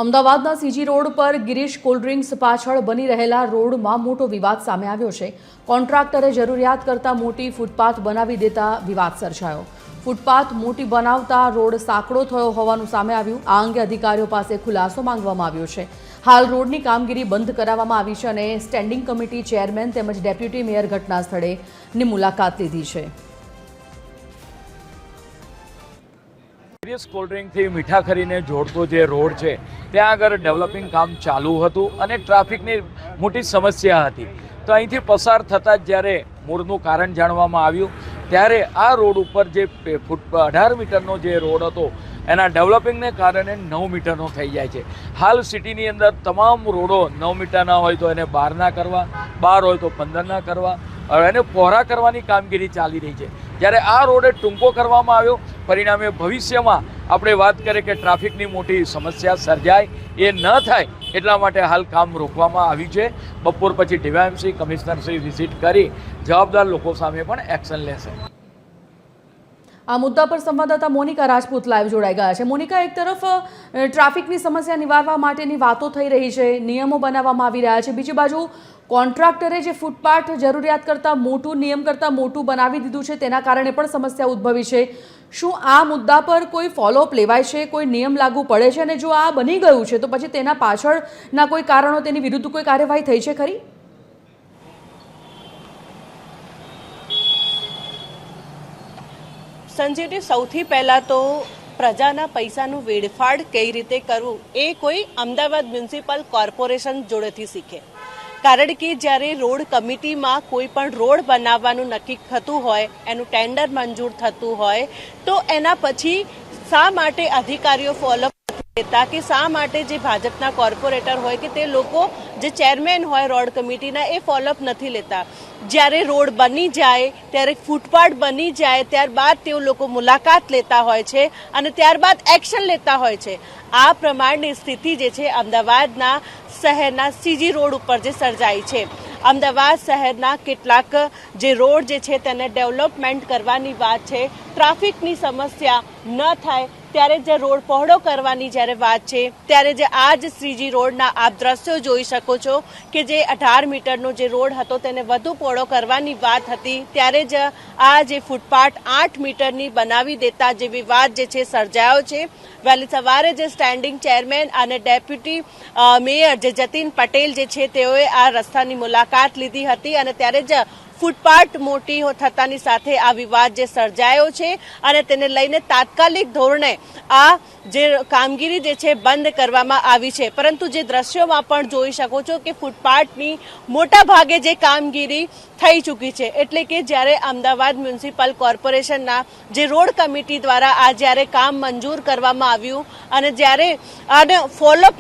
અમદાવાદના CG road પર Girish cold drinks પાછળ બની રહેલા રોડમાં મોટો વિવાદ સામે આવ્યો છે। કોન્ટ્રાક્ટરે જરૂરિયાત કરતાં મોટી ફૂટપાથ બનાવી દેતા વિવાદ સર્જાયો। ફૂટપાથ મોટી બનાવતા રોડ સાંકડો થયો હોવાનું સામે આવ્યું। આ અંગે અધિકારીઓ પાસે ખુલાસો માંગવામાં આવ્યો છે। હાલ રોડની કામગીરી બંધ કરાવવામાં આવી છે અને સ્ટેન્ડિંગ કમિટી ચેરમેન તેમજ ડેપ્યુટી મેયર ઘટના સ્થળેની મુલાકાત લીધી છે। ગિરીશ કોલ્ડ્રિંકથી મીઠાખરીને જોડતો જે રોડ છે ત્યાં આગળ ડેવલપિંગ કામ ચાલુ હતું અને ટ્રાફિકની મોટી સમસ્યા હતી। તો અહીંથી પસાર થતાં જ જ્યારે મૂળનું કારણ જાણવામાં આવ્યું ત્યારે આ રોડ ઉપર જે 18 મીટરનો જે રોડ હતો એના ડેવલપિંગને કારણે 9 મીટરનો થઈ જાય છે। હાલ સિટીની અંદર તમામ રોડો 9 મીટરના હોય તો એને 12 કરવા, 12 હોય તો 15 કરવા, એને પહોળા કરવાની કામગીરી ચાલી રહી છે। જ્યારે આ રોડે ટૂંકો કરવામાં આવ્યો, પરિણામે ભવિષ્યમાં આપણે વાત કરીએ કે ટ્રાફિકની મોટી સમસ્યા સર્જાય એ ન થાય એટલા માટે હાલ કામ રોકવામાં આવ્યું છે। બપોર પછી ડીવાયએમસી કમિશનરશ્રી વિઝિટ કરી જવાબદાર લોકો સામે પણ એક્શન લેશે। આ મુદ્દા પર સંવાદદાતા મોનિકા રાજપૂત લાઈવ જોડાઈ ગયા છે। મોનિકા, એક તરફ ટ્રાફિકની સમસ્યા નિવારવા માટેની વાતો થઈ રહી છે, નિયમો બનાવવામાં આવી રહ્યા છે, બીજી બાજુ કોન્ટ્રાક્ટરે જે ફૂટપાથ જરૂરિયાત કરતાં મોટું, નિયમ કરતાં મોટું બનાવી દીધું છે તેના કારણે પણ સમસ્યા ઉદ્ભવી છે। શું આ મુદ્દા પર કોઈ ફોલોઅપ લેવાય છે, કોઈ નિયમ લાગુ પડે છે? અને જો આ બની ગયું છે તો પછી તેના પાછળના કોઈ કારણો, તેની વિરુદ્ધ કોઈ કાર્યવાહી થઈ છે ખરી? સંજીવજી, સૌથી પહેલાં તો પ્રજાના પૈસાનું વેડફાટ કઈ રીતે કરવું એ કોઈ અમદાવાદ મ્યુનિસિપલ કોર્પોરેશન જોડેથી શીખે। કારણ કે જ્યારે રોડ કમિટીમાં કોઈ પણ રોડ બનાવવાનું નક્કી થતું હોય, એનું ટેન્ડર મંજૂર થતું હોય, તો એના પછી શા માટે અધિકારીઓ ફોલોઅપ નથી લેતા કે શા માટે જે ભાજપના કોર્પોરેટર હોય કે તે લોકો જે ચેરમેન હોય રોડ કમિટીના એ ફોલોઅપ નથી લેતા। જ્યારે રોડ બની જાય, ત્યારે ફૂટપાથ બની જાય, ત્યારબાદ તેઓ લોકો મુલાકાત લેતા હોય છે અને ત્યારબાદ એક્શન લેતા હોય છે। આ પ્રમાણની સ્થિતિ જે છે અમદાવાદના શહેરના સીજી રોડ ઉપર જે સર્જાઈ છે। અમદાવાદ શહેરના કેટલાક જે રોડ જે છે તેને ડેવલપમેન્ટ કરવાની વાત છે, ટ્રાફિકની સમસ્યા ન થાય ત્યારે જે રોડ પહોળો કરવાની જ્યારે વાત છે, ત્યારે જે આ જ સીજી રોડના આપ દ્રશ્યો જોઈ શકો છો કે જે 18 મીટરનો જે રોડ હતો તેને વધુ પહોળો કરવાની વાત હતી, ત્યારે જ આ જે ફૂટપાથ 8 મીટરની બનાવી દેતા જે વિવાદ જે છે સર્જાયો છે। વહેલી સવારે જે સ્ટેન્ડિંગ ચેરમેન અને ડેપ્યુટી મેયર જે જતીન પટેલ જે છે તેઓએ આ રસ્તાની મુલાકાત લીધી હતી અને ત્યારે જ ફૂટપાથ મોટી થતાની સાથે આ વિવાદ જે સર્જાયો છે અને તેને લઈને તાત્કાલિક ધોરણે આ જે કામગીરી જે છે બંધ કરવામાં આવી છે। પરંતુ જે દ્રશ્યોમાં પણ જોઈ શકો છો કે ફૂટપાથની મોટા ભાગે જે કામગીરી થઈ ચૂકી છે, એટલે કે જ્યારે અમદાવાદ મ્યુનિસિપલ કોર્પોરેશનના જે રોડ કમિટી દ્વારા આ જ્યારે કામ મંજૂર કરવામાં આવ્યું અને જ્યારે આને ફોલોઅપ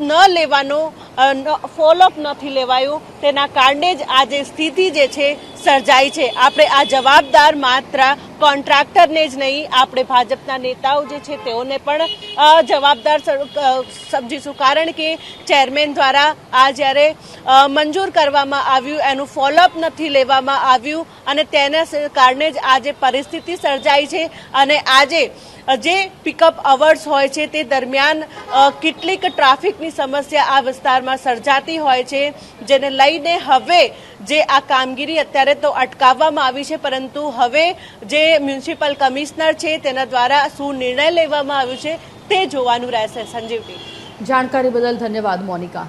નથી લેવાયું તેના કારણે જ આ જે સ્થિતિ જે છે સર્જાઈ છે। આપણે આ જવાબદાર માત્ર કોન્ટ્રાક્ટરને જ નહીં, આપણે ભાજપના નેતાઓ જે છે તેઓને પણ જવાબદાર સમજીશું। કારણ કે ચેરમેન દ્વારા આ જ્યારે મંજૂર કરવામાં આવ્યું એનું ફોલોઅપ નથી લેવામાં આવ્યું અને તેના કારણે જ આ જે પરિસ્થિતિ સર્જાઈ છે અને આજે જે પિકઅપ અવર્સ હોય છે તે દરમિયાન કેટલીક ટ્રાફિકની સમસ્યા આ વિસ્તારમાં સર્જાતી હોય છે, જેને લઈને હવે જે આ કામગીરી અત્યારે તો અટકાવવામાં આવી છે, પરંતુ હવે જે મ્યુનિસિપલ કમિશનર છે તેના દ્વારા શું નિર્ણય લેવામાં આવ્યો છે તે જોવાનું રહેશે। સંજીવજી, જાણકારી બદલ ધન્યવાદ મોનિકા।